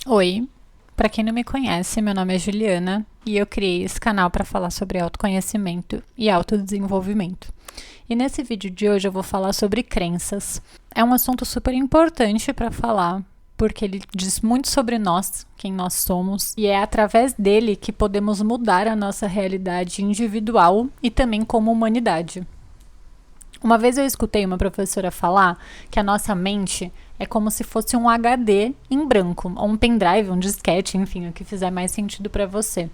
Oi, para quem não me conhece, meu nome é Juliana e eu criei esse canal para falar sobre autoconhecimento e autodesenvolvimento. E nesse vídeo de hoje eu vou falar sobre crenças. É um assunto super importante para falar, porque ele diz muito sobre nós, quem nós somos, e é através dele que podemos mudar a nossa realidade individual e também como humanidade. Uma vez eu escutei uma professora falar que a nossa mente é como se fosse um HD em branco, ou um pendrive, um disquete, enfim, o que fizer mais sentido para você.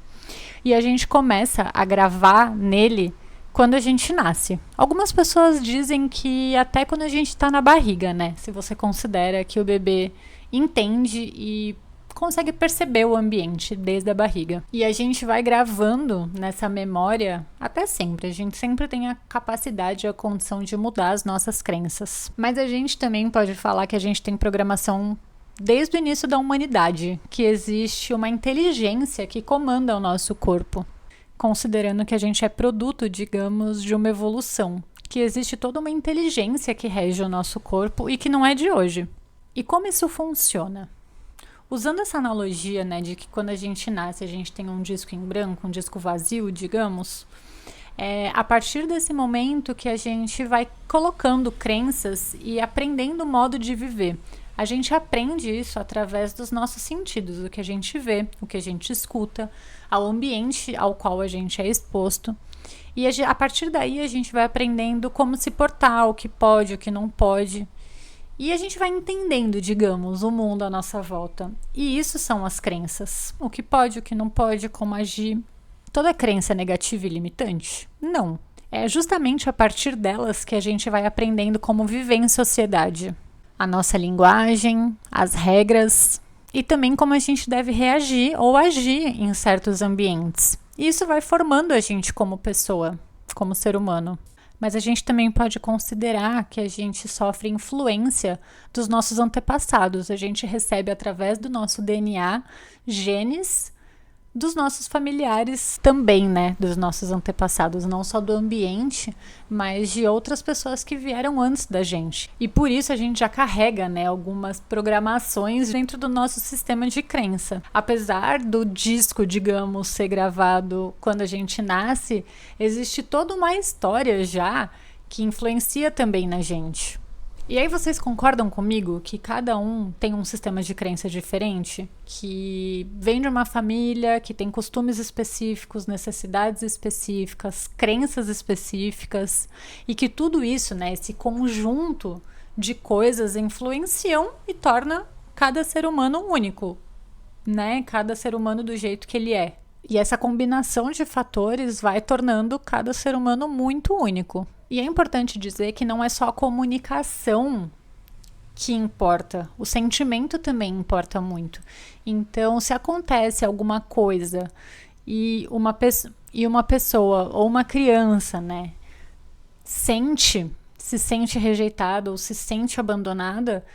E a gente começa a gravar nele quando a gente nasce. Algumas pessoas dizem que até quando a gente está na barriga, né? Se você considera que o bebê entende e consegue perceber o ambiente desde a barriga. E a gente vai gravando nessa memória até sempre. A gente sempre tem a capacidade e a condição de mudar as nossas crenças. Mas a gente também pode falar que a gente tem programação desde o início da humanidade, que existe uma inteligência que comanda o nosso corpo, considerando que a gente é produto, digamos, de uma evolução, que existe toda uma inteligência que rege o nosso corpo e que não é de hoje. E como isso funciona? Usando essa analogia, né, de que quando a gente nasce, a gente tem um disco em branco, um disco vazio, digamos, é a partir desse momento que a gente vai colocando crenças e aprendendo o modo de viver. A gente aprende isso através dos nossos sentidos, o que a gente vê, o que a gente escuta, ao ambiente ao qual a gente é exposto. E a partir daí a gente vai aprendendo como se portar, o que não pode. E a gente vai entendendo, digamos, o mundo à nossa volta. E isso são as crenças. O que pode, o que não pode, como agir. Toda crença é negativa e limitante? Não. É justamente a partir delas que a gente vai aprendendo como viver em sociedade. A nossa linguagem, as regras e também como a gente deve reagir ou agir em certos ambientes. E isso vai formando a gente como pessoa, como ser humano. Mas a gente também pode considerar que a gente sofre influência dos nossos antepassados. A gente recebe através do nosso DNA genes dos nossos familiares também, né? Dos nossos antepassados, não só do ambiente, mas de outras pessoas que vieram antes da gente. E por isso a gente já carrega, né, algumas programações dentro do nosso sistema de crença. Apesar do disco, digamos, ser gravado quando a gente nasce, existe toda uma história já que influencia também na gente. E aí vocês concordam comigo que cada um tem um sistema de crença diferente? Que vem de uma família, que tem costumes específicos, necessidades específicas, crenças específicas, e que tudo isso, né, esse conjunto de coisas influenciam e torna cada ser humano único, né? Cada ser humano do jeito que ele é. E essa combinação de fatores vai tornando cada ser humano muito único. E é importante dizer que não é só a comunicação que importa, o sentimento também importa muito. Então, se acontece alguma coisa e uma pessoa ou uma criança, né, se sente rejeitada ou se sente abandonada,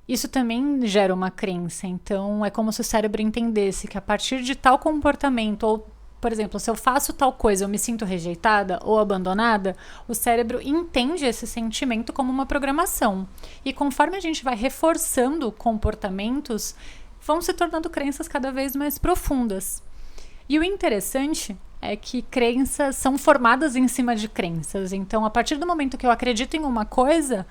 isso também gera uma crença. Então, é como se o cérebro entendesse que a partir de tal comportamento, ou, por exemplo, se eu faço tal coisa, eu me sinto rejeitada ou abandonada, o cérebro entende esse sentimento como uma programação. E conforme a gente vai reforçando comportamentos, vão se tornando crenças cada vez mais profundas. E o interessante é que crenças são formadas em cima de crenças. Então, a partir do momento que eu acredito em uma coisa,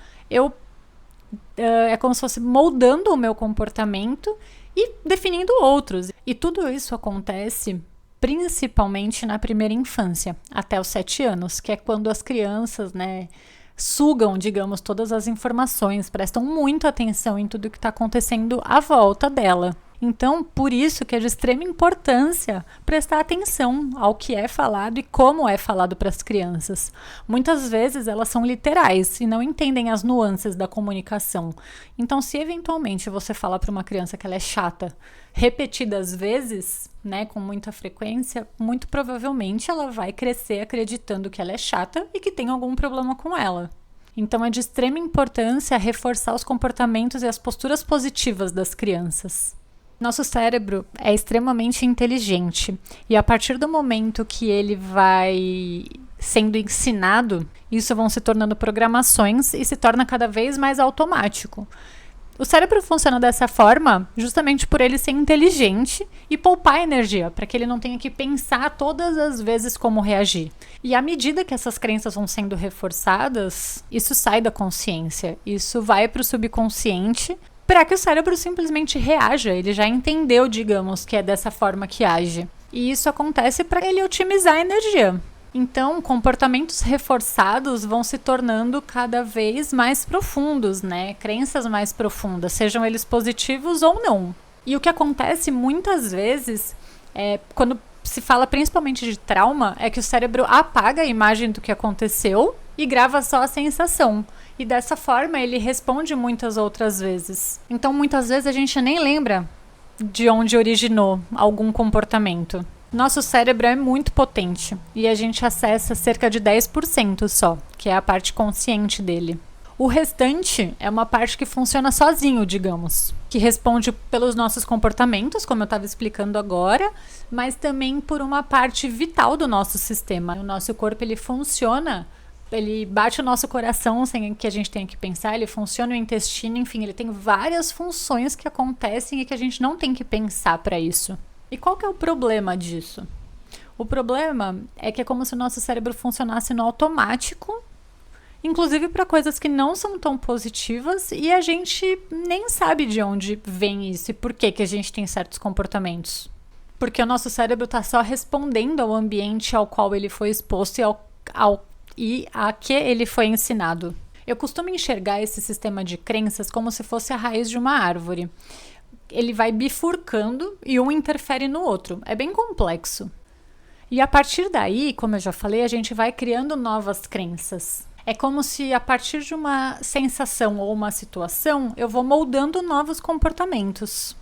é como se fosse moldando o meu comportamento e definindo outros. E tudo isso acontece principalmente na primeira infância, até os 7 anos, que é quando as crianças, né, sugam, digamos, todas as informações, prestam muita atenção em tudo que está acontecendo à volta dela. Então, por isso que é de extrema importância prestar atenção ao que é falado e como é falado para as crianças. Muitas vezes elas são literais e não entendem as nuances da comunicação. Então, se eventualmente você falar para uma criança que ela é chata repetidas vezes, né, com muita frequência, muito provavelmente ela vai crescer acreditando que ela é chata e que tem algum problema com ela. Então, é de extrema importância reforçar os comportamentos e as posturas positivas das crianças. Nosso cérebro é extremamente inteligente e a partir do momento que ele vai sendo ensinado, isso vão se tornando programações e se torna cada vez mais automático. O cérebro funciona dessa forma justamente por ele ser inteligente e poupar energia, para que ele não tenha que pensar todas as vezes como reagir. E à medida que essas crenças vão sendo reforçadas, isso sai da consciência, isso vai para o subconsciente, para que o cérebro simplesmente reaja. Ele já entendeu, digamos, que é dessa forma que age. E isso acontece para ele otimizar a energia. Então, comportamentos reforçados vão se tornando cada vez mais profundos, né? Crenças mais profundas, sejam eles positivos ou não. E o que acontece muitas vezes, quando se fala principalmente de trauma, é que o cérebro apaga a imagem do que aconteceu e grava só a sensação. E dessa forma ele responde muitas outras vezes. Então, muitas vezes a gente nem lembra de onde originou algum comportamento. Nosso cérebro é muito potente e a gente acessa cerca de 10% só, que é a parte consciente dele. O restante é uma parte que funciona sozinho, digamos, que responde pelos nossos comportamentos, como eu estava explicando agora, mas também por uma parte vital do nosso sistema. O nosso corpo ele funciona, ele bate o nosso coração sem que a gente tenha que pensar, ele funciona o intestino, enfim, ele tem várias funções que acontecem e que a gente não tem que pensar para isso. E qual que é o problema disso? O problema é que é como se o nosso cérebro funcionasse no automático, inclusive para coisas que não são tão positivas, e a gente nem sabe de onde vem isso e por que a gente tem certos comportamentos. Porque o nosso cérebro está só respondendo ao ambiente ao qual ele foi exposto e a que ele foi ensinado. Eu costumo enxergar esse sistema de crenças como se fosse a raiz de uma árvore. Ele vai bifurcando e um interfere no outro. É bem complexo. E a partir daí, como eu já falei, a gente vai criando novas crenças. É como se a partir de uma sensação ou uma situação, eu vou moldando novos comportamentos.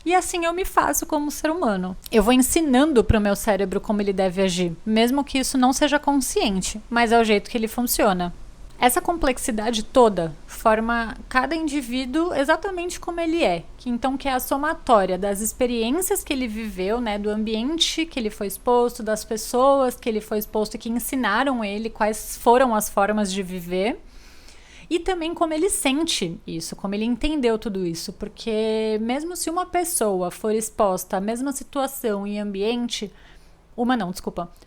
E assim eu me faço como ser humano. Eu vou ensinando para o meu cérebro como ele deve agir, mesmo que isso não seja consciente, mas é o jeito que ele funciona. Essa complexidade toda forma cada indivíduo exatamente como ele é, que é a somatória das experiências que ele viveu, né, do ambiente que ele foi exposto, das pessoas que ele foi exposto e que ensinaram ele quais foram as formas de viver, e também como ele sente isso, como ele entendeu tudo isso, porque mesmo se uma pessoa for exposta à mesma situação e ambiente,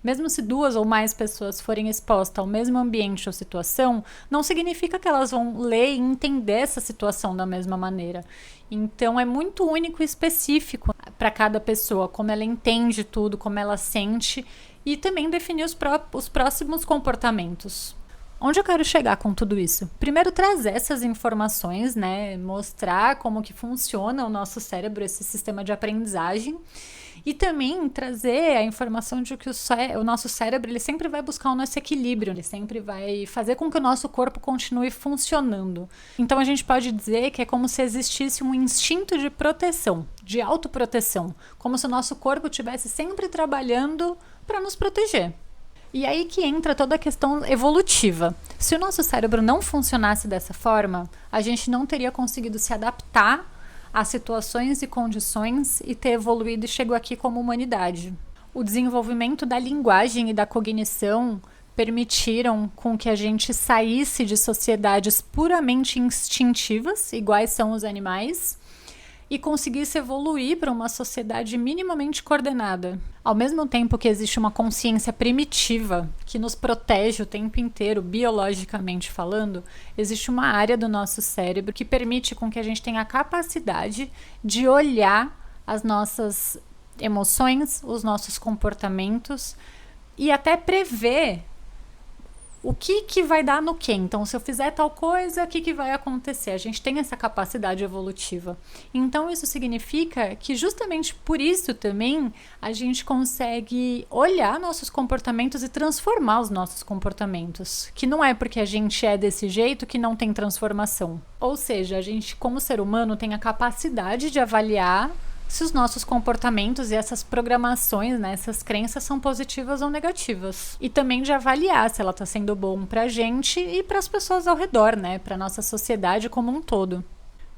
mesmo se duas ou mais pessoas forem expostas ao mesmo ambiente ou situação, não significa que elas vão ler e entender essa situação da mesma maneira. Então é muito único e específico para cada pessoa, como ela entende tudo, como ela sente, e também definir os próximos comportamentos. Onde eu quero chegar com tudo isso? Primeiro, trazer essas informações, né? Mostrar como que funciona o nosso cérebro, esse sistema de aprendizagem. E também trazer a informação de que o nosso cérebro ele sempre vai buscar o nosso equilíbrio, ele sempre vai fazer com que o nosso corpo continue funcionando. Então a gente pode dizer que é como se existisse um instinto de proteção, de autoproteção, como se o nosso corpo estivesse sempre trabalhando para nos proteger. E aí que entra toda a questão evolutiva. Se o nosso cérebro não funcionasse dessa forma, a gente não teria conseguido se adaptar a situações e condições e ter evoluído e chegou aqui como humanidade. O desenvolvimento da linguagem e da cognição permitiram com que a gente saísse de sociedades puramente instintivas, iguais são os animais, e conseguisse evoluir para uma sociedade minimamente coordenada. Ao mesmo tempo que existe uma consciência primitiva que nos protege o tempo inteiro, biologicamente falando, existe uma área do nosso cérebro que permite com que a gente tenha a capacidade de olhar as nossas emoções, os nossos comportamentos e até prever o que vai dar no quê? Então, se eu fizer tal coisa, o que vai acontecer? A gente tem essa capacidade evolutiva. Então, isso significa que justamente por isso também a gente consegue olhar nossos comportamentos e transformar os nossos comportamentos. Que não é porque a gente é desse jeito que não tem transformação. Ou seja, a gente, como ser humano, tem a capacidade de avaliar se os nossos comportamentos e essas programações, né, essas crenças são positivas ou negativas. E também de avaliar se ela está sendo bom para a gente e para as pessoas ao redor, né, para a nossa sociedade como um todo.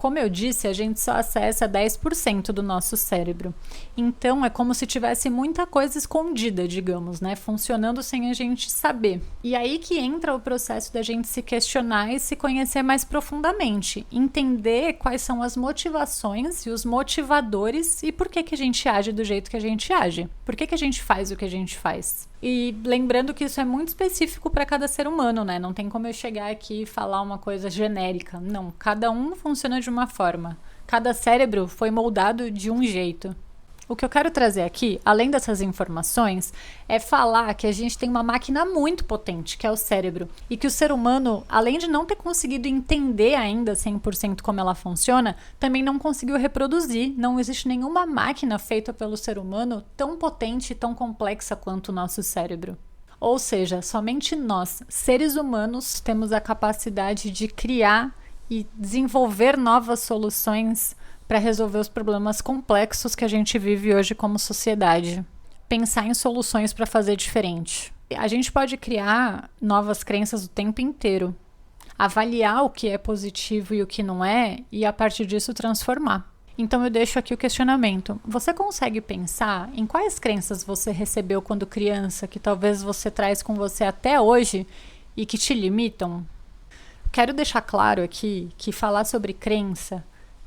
Como eu disse, a gente só acessa 10% do nosso cérebro. Então, é como se tivesse muita coisa escondida, digamos, né? Funcionando sem a gente saber. E aí que entra o processo da gente se questionar e se conhecer mais profundamente. Entender quais são as motivações e os motivadores e por que a gente age do jeito que a gente age. Por que a gente faz o que a gente faz. E lembrando que isso é muito específico para cada ser humano, né? Não tem como eu chegar aqui e falar uma coisa genérica. Não, cada um funciona de uma forma. Cada cérebro foi moldado de um jeito. O que eu quero trazer aqui, além dessas informações, é falar que a gente tem uma máquina muito potente, que é o cérebro, e que o ser humano, além de não ter conseguido entender ainda 100% como ela funciona, também não conseguiu reproduzir. Não existe nenhuma máquina feita pelo ser humano tão potente e tão complexa quanto o nosso cérebro. Ou seja, somente nós, seres humanos, temos a capacidade de criar e desenvolver novas soluções para resolver os problemas complexos que a gente vive hoje como sociedade. Pensar em soluções para fazer diferente. A gente pode criar novas crenças o tempo inteiro, avaliar o que é positivo e o que não é, e a partir disso transformar. Então eu deixo aqui o questionamento. Você consegue pensar em quais crenças você recebeu quando criança, que talvez você traz com você até hoje e que te limitam? Quero deixar claro aqui que falar sobre crença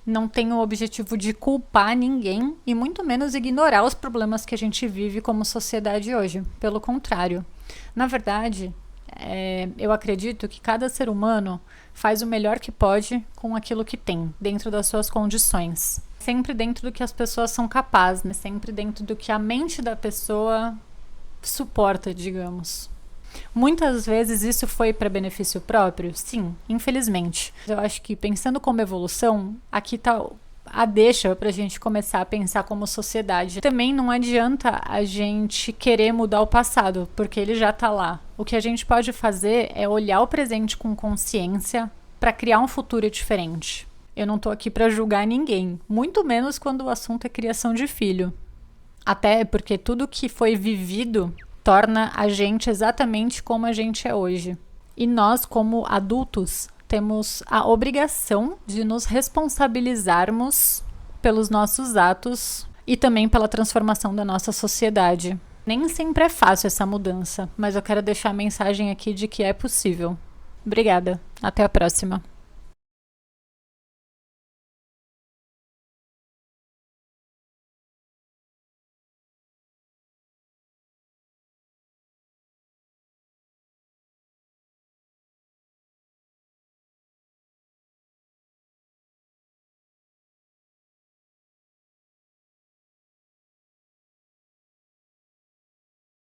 não tem o objetivo de culpar ninguém e muito menos ignorar os problemas que a gente vive como sociedade hoje. Pelo contrário. Na verdade, eu acredito que cada ser humano faz o melhor que pode com aquilo que tem, dentro das suas condições. Sempre dentro do que as pessoas são capazes, né? Sempre dentro do que a mente da pessoa suporta, digamos. Muitas vezes isso foi para benefício próprio? Sim, infelizmente. Eu acho que pensando como evolução, aqui está a deixa para a gente começar a pensar como sociedade. Também não adianta a gente querer mudar o passado, porque ele já está lá. O que a gente pode fazer é olhar o presente com consciência para criar um futuro diferente. Eu não estou aqui para julgar ninguém, muito menos quando o assunto é criação de filho. Até porque tudo que foi vivido torna a gente exatamente como a gente é hoje. E nós, como adultos, temos a obrigação de nos responsabilizarmos pelos nossos atos e também pela transformação da nossa sociedade. Nem sempre é fácil essa mudança, mas eu quero deixar a mensagem aqui de que é possível. Obrigada. Até a próxima.